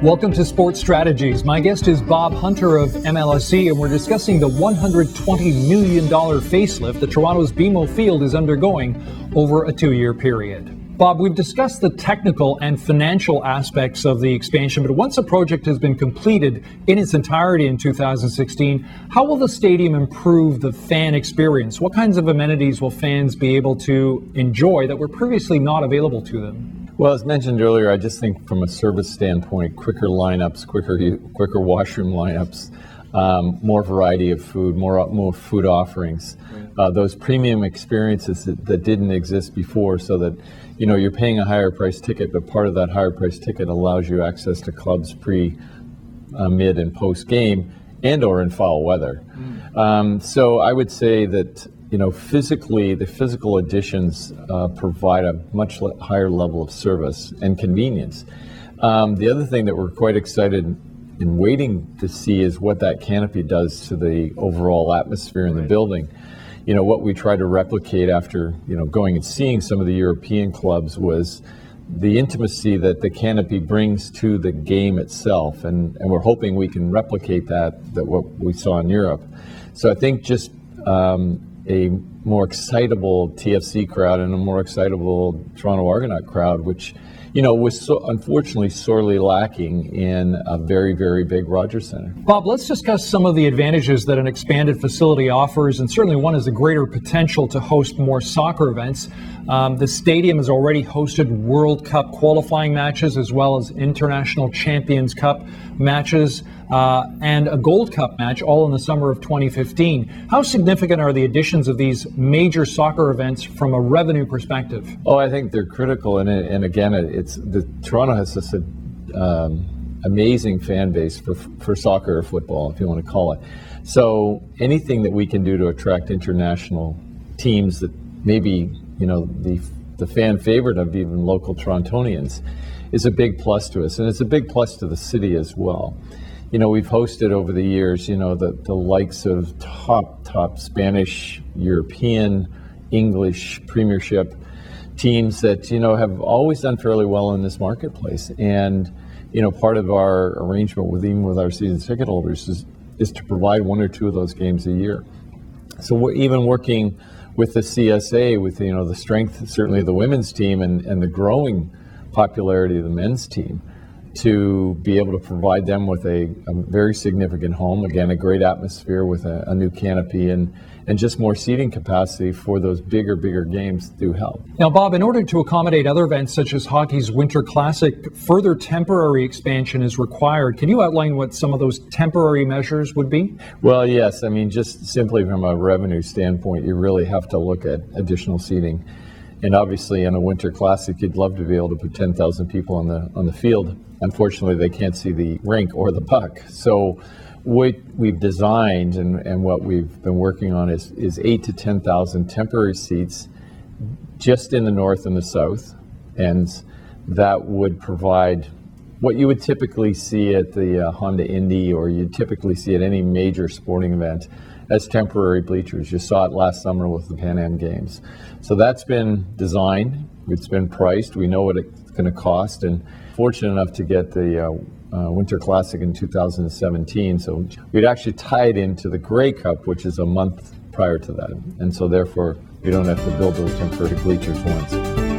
Welcome to Sports Strategies. My guest is Bob Hunter of MLSE, and we're discussing the $120 million facelift that Toronto's BMO Field is undergoing over a 2-year period. Bob, we've discussed the technical and financial aspects of the expansion, but once a project has been completed in its entirety in 2016, how will the stadium improve the fan experience? What kinds of amenities will fans be able to enjoy that were previously not available to them? Well, as mentioned earlier, I just think from a service standpoint, quicker lineups, quicker washroom lineups, more variety of food, more food offerings, those premium experiences that didn't exist before, so that you're paying a higher price ticket, but part of that higher price ticket allows you access to clubs pre, mid, and post game, and or in foul weather. So I would say that physically, the physical additions provide a much higher level of service and convenience. The other thing that we're quite excited and waiting to see is what that canopy does to the overall atmosphere in the building. What we try to replicate after going and seeing some of the European clubs was the intimacy that the canopy brings to the game itself, and we're hoping we can replicate that what we saw in Europe. So I think just a more excitable TFC crowd and a more excitable Toronto Argonaut crowd, which was unfortunately sorely lacking in a very, very big Rogers Centre. Bob, let's discuss some of the advantages that an expanded facility offers, and certainly one is the greater potential to host more soccer events. The stadium has already hosted World Cup qualifying matches as well as International Champions Cup matches and a Gold Cup match, all in the summer of 2015. How significant are the additions of these major soccer events from a revenue perspective? Oh, I think they're critical, and again, Toronto has this amazing fan base for soccer or football, if you want to call it. So anything that we can do to attract international teams that maybe the fan favorite of even local Torontonians is a big plus to us, and it's a big plus to the city as well. We've hosted over the years, the likes of top Spanish, European, English Premiership teams that, have always done fairly well in this marketplace. And, part of our arrangement with our season ticket holders is to provide 1 or 2 of those games a year. So we're even working with the CSA, with, the strength, certainly of the women's team and the growing popularity of the men's team, to be able to provide them with a very significant home, again, a great atmosphere with a new canopy and just more seating capacity for those bigger games do help. Now, Bob, in order to accommodate other events such as hockey's Winter Classic, further temporary expansion is required. Can you outline what some of those temporary measures would be? Well, yes. I mean, just simply from a revenue standpoint, you really have to look at additional seating. And obviously, in a Winter Classic, you'd love to be able to put 10,000 people on the field. Unfortunately, they can't see the rink or the puck. So what we've designed and what we've been working on is 8,000 to 10,000 temporary seats just in the north and the south. And that would provide what you would typically see at the Honda Indy, or you'd typically see at any major sporting event, as temporary bleachers. You saw it last summer with the Pan Am Games. So that's been designed, it's been priced, we know what it's going to cost, and fortunate enough to get the Winter Classic in 2017. So we'd actually tie it into the Grey Cup, which is a month prior to that. And so therefore, we don't have to build those temporary bleachers once.